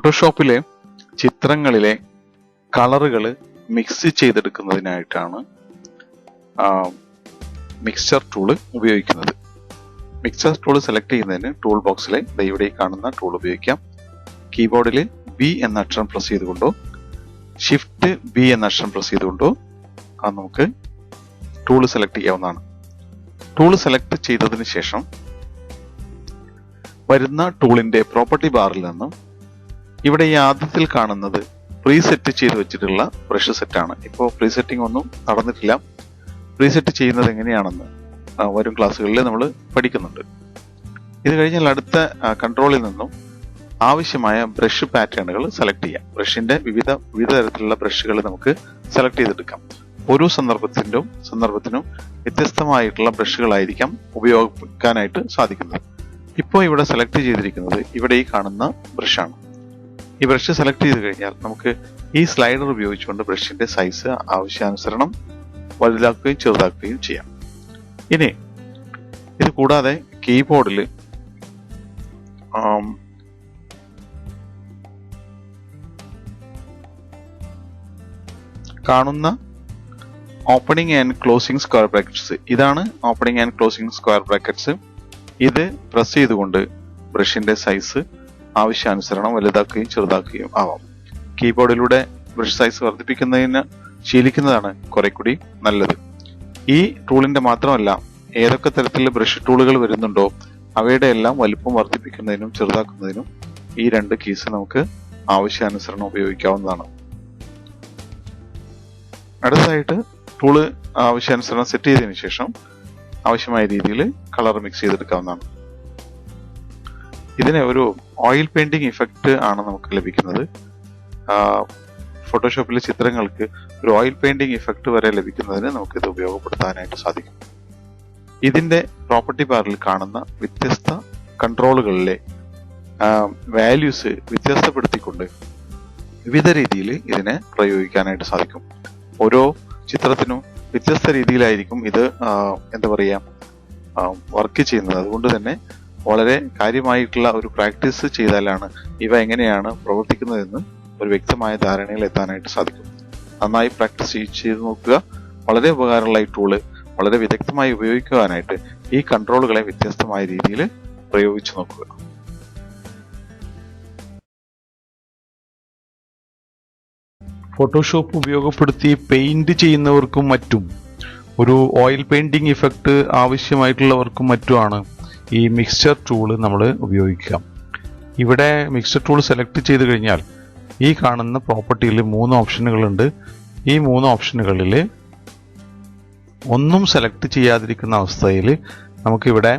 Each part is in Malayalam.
ഫോട്ടോഷോപ്പിലെ ചിത്രങ്ങളിലെ കളറുകൾ മിക്സ് ചെയ്തെടുക്കുന്നതിനായിട്ടാണ് മിക്സ്ചർ ടൂള് ഉപയോഗിക്കുന്നത്. മിക്സ്ചർ ടൂൾ സെലക്ട് ചെയ്യുന്നതിന് ടൂൾ ബോക്സിലെ ഇവിടെ കാണുന്ന ടൂൾ ഉപയോഗിക്കാം. കീബോർഡിൽ ബി എന്ന അക്ഷരം പ്രസ് ചെയ്തുകൊണ്ടോ ഷിഫ്റ്റ് ബി എന്ന അക്ഷരം പ്രസ് ചെയ്തുകൊണ്ടോ നമുക്ക് ടൂൾ സെലക്ട് ചെയ്യാവുന്നതാണ്. ടൂൾ സെലക്ട് ചെയ്തതിന് ശേഷം വരുന്ന ടൂളിന്റെ പ്രോപ്പർട്ടി ബാറിൽ നിന്നും ഇവിടെ ഈ ആദ്യത്തിൽ കാണുന്നത് പ്രീസെറ്റ് ചെയ്ത് വെച്ചിട്ടുള്ള ബ്രഷ് സെറ്റാണ്. ഇപ്പോൾ പ്രീസെറ്റിംഗ് ഒന്നും നടന്നിട്ടില്ല. പ്രീസെറ്റ് ചെയ്യുന്നത് എങ്ങനെയാണെന്ന് വരും ക്ലാസ്സുകളിൽ നമ്മൾ പഠിക്കുന്നുണ്ട്. ഇത് കഴിഞ്ഞാൽ അടുത്ത കൺട്രോളിൽ നിന്നും ആവശ്യമായ ബ്രഷ് പാറ്റേണുകൾ സെലക്ട് ചെയ്യാം. ബ്രഷിന്റെ വിവിധ തരത്തിലുള്ള ബ്രഷുകൾ നമുക്ക് സെലക്ട് ചെയ്തെടുക്കാം. ഓരോ സന്ദർഭത്തിനും വ്യത്യസ്തമായിട്ടുള്ള ബ്രഷുകളായിരിക്കാം ഉപയോഗിക്കാനായിട്ട് സാധിക്കുന്നത്. ഇപ്പോൾ ഇവിടെ സെലക്ട് ചെയ്തിരിക്കുന്നത് ഇവിടെ ഈ കാണുന്ന ബ്രഷാണ്. ഈ ബ്രഷ് സെലക്ട് ചെയ്ത് കഴിഞ്ഞാൽ നമുക്ക് ഈ സ്ലൈഡർ ഉപയോഗിച്ചുകൊണ്ട് ബ്രഷിന്റെ സൈസ് ആവശ്യാനുസരണം വലുതാക്കുകയും ചെറുതാക്കുകയും ചെയ്യാം. ഇനി ഇത് കൂടാതെ കീബോർഡിൽ കാണുന്ന opening and closing square brackets, ഇതാണ് opening and closing square brackets. ഇത് പ്രസ് ചെയ്തുകൊണ്ട് ബ്രഷിന്റെ സൈസ് ആവശ്യാനുസരണം വലുതാക്കുകയും ചെറുതാക്കുകയും ആവാം. കീബോർഡിലൂടെ ബ്രഷ് സൈസ് വർദ്ധിപ്പിക്കുന്നതിന് ശീലിക്കുന്നതാണ് കുറെ കൂടി നല്ലത്. ഈ ടൂളിന്റെ മാത്രമല്ല, ഏതൊക്കെ തരത്തിലുള്ള ബ്രഷ് ടൂളുകൾ വരുന്നുണ്ടോ അവയുടെ എല്ലാം വലുപ്പം വർദ്ധിപ്പിക്കുന്നതിനും ചെറുതാക്കുന്നതിനും ഈ രണ്ട് കീസ് നമുക്ക് ആവശ്യാനുസരണം ഉപയോഗിക്കാവുന്നതാണ്. അടുത്തതായിട്ട് ടൂള് ആവശ്യാനുസരണം സെറ്റ് ചെയ്തതിനു ശേഷം ആവശ്യമായ രീതിയിൽ കളർ മിക്സ് ചെയ്തെടുക്കാവുന്നതാണ്. ഇതിന് ഒരു ഓയിൽ പെയിന്റിംഗ് ഇഫക്റ്റ് ആണ് നമുക്ക് ലഭിക്കുന്നത്. ഫോട്ടോഷോപ്പിലെ ചിത്രങ്ങൾക്ക് ഒരു ഓയിൽ പെയിന്റിംഗ് ഇഫക്റ്റ് വരെ ലഭിക്കുന്നതിന് നമുക്ക് ഇത് ഉപയോഗപ്പെടുത്താനായിട്ട് സാധിക്കും. ഇതിന്റെ പ്രോപ്പർട്ടി ബാറിൽ കാണുന്ന വ്യത്യസ്ത കൺട്രോളുകളിലെ വാല്യൂസ് വ്യത്യസ്തപ്പെടുത്തിക്കൊണ്ട് വിവിധ രീതിയിൽ ഇതിനെ പ്രയോഗിക്കാനായിട്ട് സാധിക്കും. ഓരോ ചിത്രത്തിനും വ്യത്യസ്ത രീതിയിലായിരിക്കും ഇത് വർക്ക് ചെയ്യുന്നത്. അതുകൊണ്ട് തന്നെ വളരെ കാര്യമായിട്ടുള്ള ഒരു പ്രാക്ടീസ് ചെയ്താലാണ് ഇവ എങ്ങനെയാണ് പ്രവർത്തിക്കുന്നതെന്ന് ഒരു വ്യക്തമായ ധാരണയിൽ എത്താനായിട്ട് സാധിക്കും. നന്നായി പ്രാക്ടീസ് ചെയ്ത് നോക്കുക. വളരെ ഉപകാരമുള്ള ഈ ടൂള് വളരെ വിദഗ്ധമായി ഉപയോഗിക്കുവാനായിട്ട് ഈ കൺട്രോളുകളെ വ്യത്യസ്തമായ രീതിയിൽ പ്രയോഗിച്ചു നോക്കുക. ഫോട്ടോഷോപ്പ് ഉപയോഗപ്പെടുത്തി പെയിന്റ് ചെയ്യുന്നവർക്കും മറ്റും ഒരു ഓയിൽ പെയിന്റിംഗ് ഇഫക്റ്റ് ആവശ്യമായിട്ടുള്ളവർക്കും മറ്റുമാണ് ഈ മിക്സ്ചർ ടൂള് നമ്മൾ ഉപയോഗിക്കുക. ഇവിടെ മിക്സ്ചർ ടൂൾ സെലക്ട് ചെയ്ത് കഴിഞ്ഞാൽ ഈ കാണുന്ന പ്രോപ്പർട്ടിയിൽ 3 ഓപ്ഷനുകളുണ്ട്. ഈ 3 ഓപ്ഷനുകളിൽ ഒന്നും സെലക്ട് ചെയ്യാതിരിക്കുന്ന അവസ്ഥയിൽ നമുക്കിവിടെ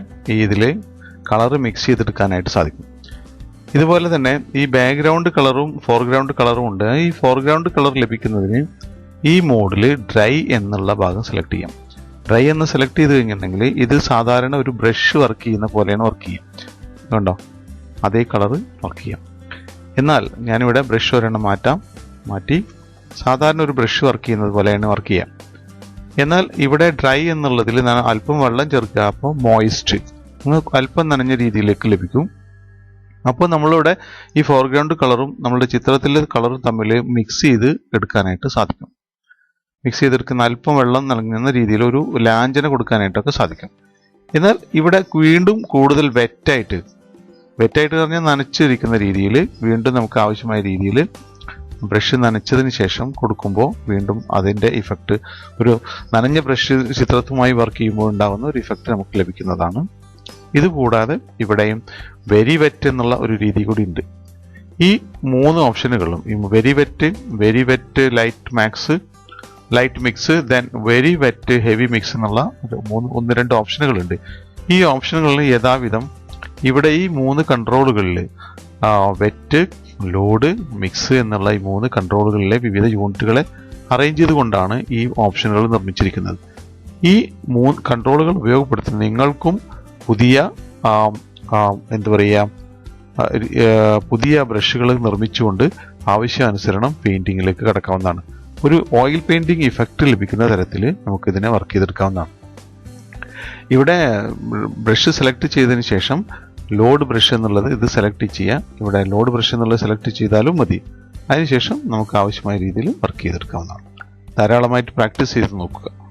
ഇതിൽ കളർ മിക്സ് ചെയ്തെടുക്കാനായിട്ട് സാധിക്കും. ഇതുപോലെ തന്നെ ഈ ബാക്ക്ഗ്രൗണ്ട് കളറും ഫോർഗ്രൗണ്ട് കളറും ഉണ്ട്. ഈ ഫോർഗ്രൗണ്ട് കളർ ലഭിക്കുന്നതിന് ഈ മോഡിൽ ഡ്രൈ എന്നുള്ള ഭാഗം സെലക്ട് ചെയ്യാം. ഡ്രൈ എന്ന് സെലക്ട് ചെയ്ത് കഴിഞ്ഞിട്ടുണ്ടെങ്കിൽ ഇത് സാധാരണ ഒരു ബ്രഷ് വർക്ക് ചെയ്യുന്ന പോലെയാണ് വർക്ക് ചെയ്യുക. കണ്ടോ, അതേ കളർ വർക്ക് ചെയ്യാം. എന്നാൽ ഞാനിവിടെ ബ്രഷ് ഒരെണ്ണം മാറ്റി സാധാരണ ഒരു ബ്രഷ് വർക്ക് ചെയ്യുന്നത് പോലെയാണ് വർക്ക് ചെയ്യാം. എന്നാൽ ഇവിടെ ഡ്രൈ എന്നുള്ളതിൽ ഞാൻ അല്പം വെള്ളം ചേർക്കുക. അപ്പോൾ മോയിസ്റ്റ് അല്പം നനഞ്ഞ രീതിയിലേക്ക് ലഭിക്കും. അപ്പോൾ നമ്മളിവിടെ ഈ ഫോർഗ്രൗണ്ട് കളറും നമ്മളുടെ ചിത്രത്തിലെ കളറും തമ്മിൽ മിക്സ് ചെയ്ത് എടുക്കാനായിട്ട് സാധിക്കും. മിക്സ് ചെയ്തെടുക്കുന്ന അല്പം വെള്ളം നൽകുന്ന രീതിയിൽ ഒരു ലാഞ്ചന കൊടുക്കാനായിട്ടൊക്കെ സാധിക്കും. എന്നാൽ ഇവിടെ വീണ്ടും കൂടുതൽ വെറ്റായിട്ട് പറഞ്ഞാൽ നനച്ചിരിക്കുന്ന രീതിയിൽ വീണ്ടും നമുക്ക് ആവശ്യമായ രീതിയിൽ ബ്രഷ് നനച്ചതിന് ശേഷം കൊടുക്കുമ്പോൾ വീണ്ടും അതിൻ്റെ ഇഫക്റ്റ് ഒരു നനഞ്ഞ ബ്രഷ് ചിത്രത്തുമായി വർക്ക് ചെയ്യുമ്പോൾ ഉണ്ടാകുന്ന ഒരു ഇഫക്റ്റ് നമുക്ക് ലഭിക്കുന്നതാണ്. ഇതുകൂടാതെ ഇവിടെയും വെരി വെറ്റ് എന്നുള്ള ഒരു രീതി കൂടി ഉണ്ട്. ഈ 3 ഓപ്ഷനുകളും ഈ very wet light mix then very wet heavy mix എന്നുള്ള 1-2 ഓപ്ഷനുകളുണ്ട്. ഈ ഓപ്ഷനുകളിൽ യഥാവിധം ഇവിടെ ഈ 3 കൺട്രോളുകളിൽ വെറ്റ്, ലോഡ്, മിക്സ് എന്നുള്ള ഈ 3 കൺട്രോളുകളിലെ വിവിധ യൂണിറ്റുകളെ അറേഞ്ച് ചെയ്തുകൊണ്ടാണ് ഈ ഓപ്ഷനുകൾ നിർമ്മിച്ചിരിക്കുന്നത്. ഈ 3 കൺട്രോളുകൾ ഉപയോഗപ്പെടുത്തി നിങ്ങൾക്കും പുതിയ ബ്രഷുകൾ നിർമ്മിച്ചുകൊണ്ട് ആവശ്യാനുസരണം പെയിന്റിങ്ങിലേക്ക് കടക്കാവുന്നതാണ്. ഒരു ഓയിൽ പെയിന്റിംഗ് ഇഫക്റ്റ് ലഭിക്കുന്ന തരത്തിൽ നമുക്കിതിനെ വർക്ക് ചെയ്തെടുക്കാവുന്നതാണ്. ഇവിടെ ബ്രഷ് സെലക്ട് ചെയ്തതിന് ശേഷം ലോഡ് ബ്രഷ് എന്നുള്ളത് ഇത് സെലക്ട് ചെയ്യാം. ഇവിടെ ലോഡ് ബ്രഷ് എന്നുള്ളത് സെലക്ട് ചെയ്താലും മതി. അതിനുശേഷം നമുക്ക് ആവശ്യമായ രീതിയിൽ വർക്ക് ചെയ്തെടുക്കാവുന്നതാണ്. ധാരാളമായിട്ട് പ്രാക്ടീസ് ചെയ്ത് നോക്കുക.